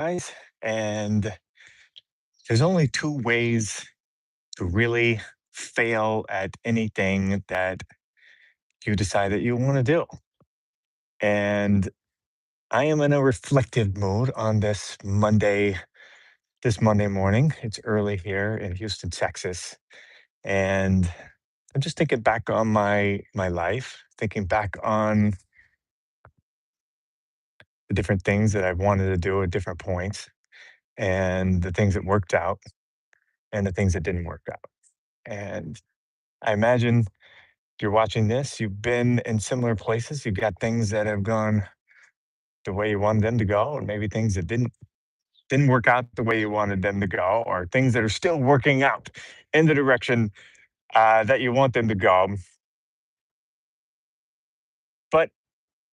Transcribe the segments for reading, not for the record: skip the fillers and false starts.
Guys, and there's only two ways to really fail at anything that you decide that you want to do. And I am in a reflective mood on this Monday morning. It's early here in Houston, Texas, and I'm just thinking back on my life, thinking back on the different things that I wanted to do at different points, and the things that worked out, and the things that didn't work out. And I imagine you're watching this, you've been in similar places, you've got things that have gone the way you wanted them to go, and maybe things that didn't work out the way you wanted them to go, or things that are still working out in the direction that you want them to go. But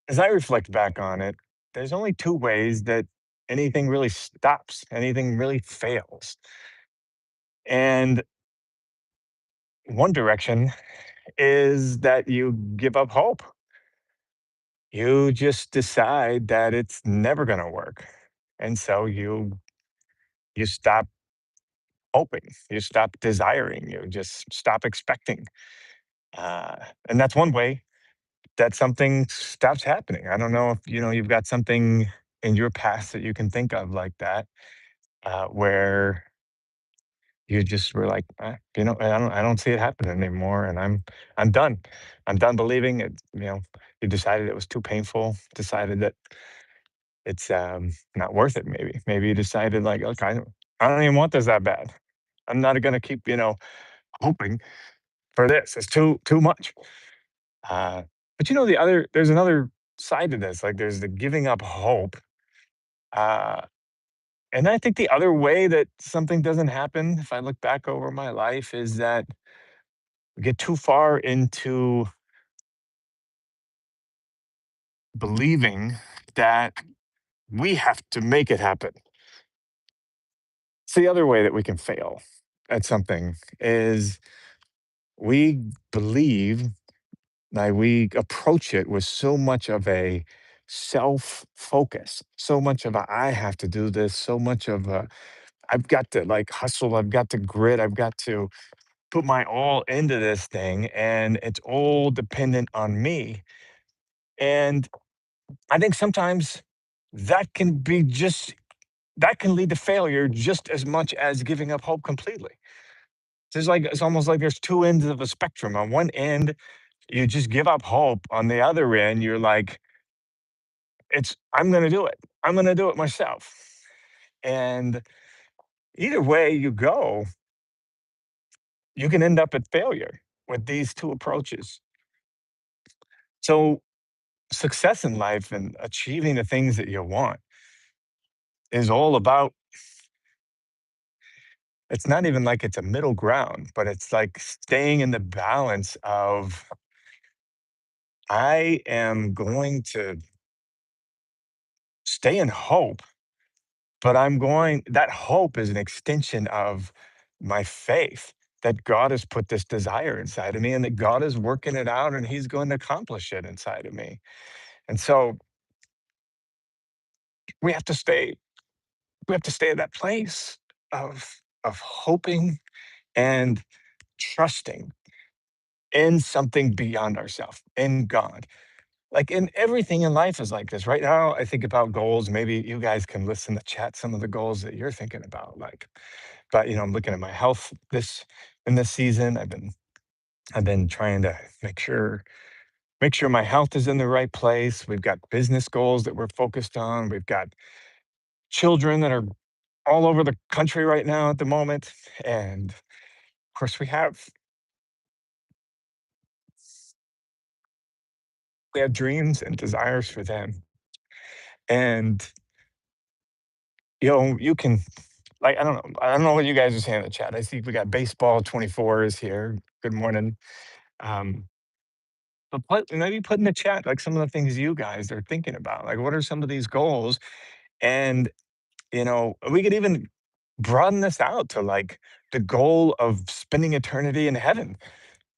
as I reflect back on it, there's only two ways that anything really stops, anything really fails. And one direction is that you give up hope. You just decide that it's never going to work. And so you stop hoping, you stop desiring, you just stop expecting. And that's one way that something stops happening. I don't know if you've got something in your past that you can think of like that, where you just were like, I don't see it happening anymore, and I'm done. I'm done believing it. You decided it was too painful. Decided that it's not worth it. Maybe you decided like, okay, I don't even want this that bad. I'm not going to keep hoping for this. It's too much. But there's another side to this. Like there's the giving up hope. Uh, and I think the other way that something doesn't happen, if I look back over my life, is that we get too far into believing that we have to make it happen. It's the other way that we can fail at something is we believe, like we approach it with so much of a self focus, so much of a I have to do this, so much of a I've got to like hustle, I've got to grit, I've got to put my all into this thing, and it's all dependent on me. And I think sometimes that can be just that can lead to failure just as much as giving up hope completely. It's almost like there's two ends of a spectrum. On one end, you just give up hope. On the other end, you're like, it's I'm gonna do it. I'm gonna do it myself. And either way you go, you can end up at failure with these two approaches. So success in life and achieving the things that you want is all about it's not even like it's a middle ground, but it's like staying in the balance of I am going to stay in hope, but that hope is an extension of my faith that God has put this desire inside of me and that God is working it out and he's going to accomplish it inside of me. And so we have to stay we have to stay at that place of hoping and trusting in something beyond ourselves, in God. Like in everything in life is like this. Right now, I think about goals. Maybe you guys can listen to chat some of the goals that you're thinking about. But I'm looking at my health in this season. I've been trying to make sure my health is in the right place. We've got business goals that we're focused on. We've got children that are all over the country right now at the moment. And of course we have dreams and desires for them. And you can like I don't know what you guys are saying in the chat. I see we got baseball 24 is here. Good morning. Um, but maybe put in the chat like some of the things you guys are thinking about. Like what are some of these goals? And we could even broaden this out to like the goal of spending eternity in heaven.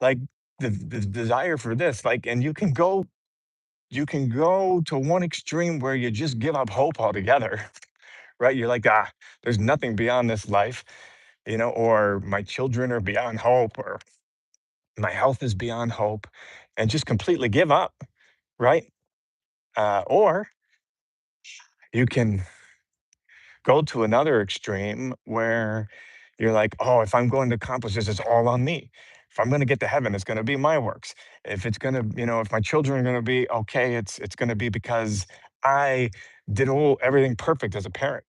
Like the desire for this. Like, and you can go to one extreme where you just give up hope altogether, right? You're like, ah, there's nothing beyond this life, or my children are beyond hope, or my health is beyond hope, and just completely give up, right? Or you can go to another extreme where you're like, oh, if I'm going to accomplish this, it's all on me. If I'm going to get to heaven, it's going to be my works. If it's going to, if my children are going to be okay, it's going to be because I did everything perfect as a parent.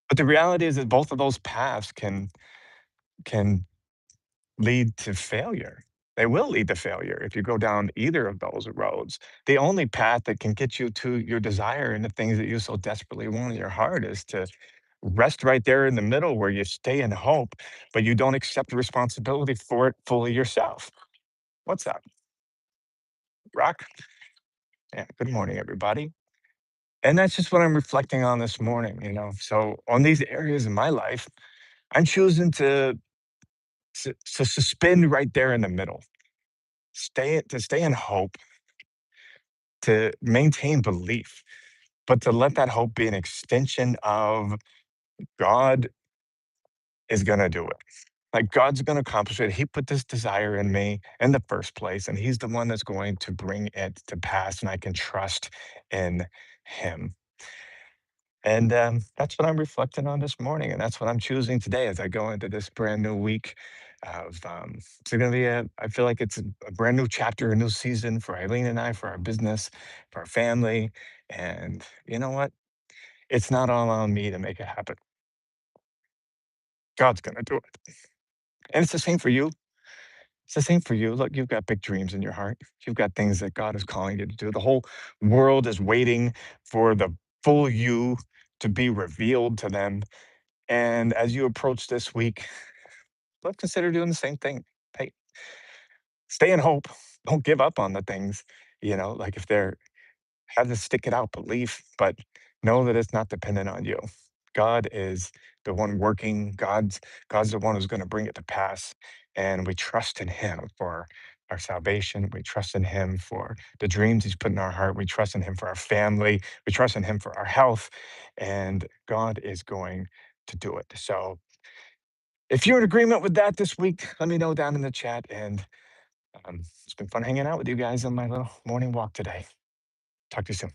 But the reality is that both of those paths can lead to failure. They will lead to failure if you go down either of those roads. The only path that can get you to your desire and the things that you so desperately want in your heart is to rest right there in the middle where you stay in hope, but you don't accept the responsibility for it fully yourself. What's up, Rock? Yeah, good morning, everybody. And that's just what I'm reflecting on this morning. So, on these areas in my life, I'm choosing to suspend right there in the middle, stay in hope, to maintain belief, but to let that hope be an extension of God is going to do it. Like God's going to accomplish it. He put this desire in me in the first place, and He's the one that's going to bring it to pass, and I can trust in Him. And that's what I'm reflecting on this morning, and that's what I'm choosing today as I go into this brand new week. It's going to be I feel like it's a brand new chapter, a new season for Eileen and I, for our business, for our family. And you know what? It's not all on me to make it happen. God's going to do it. And it's the same for you. It's the same for you. Look, you've got big dreams in your heart. You've got things that God is calling you to do. The whole world is waiting for the full you to be revealed to them. And as you approach this week, let's consider doing the same thing. Hey, stay in hope. Don't give up on the things, like if they're have to stick it out belief, but know that it's not dependent on you. God is the one working. God's the one who's going to bring it to pass, and we trust in Him for our salvation. We trust in Him for the dreams He's put in our heart. We trust in Him for our family. We trust in Him for our health, and God is going to do it. So, if you're in agreement with that this week, let me know down in the chat. And it's been fun hanging out with you guys on my little morning walk today. Talk to you soon.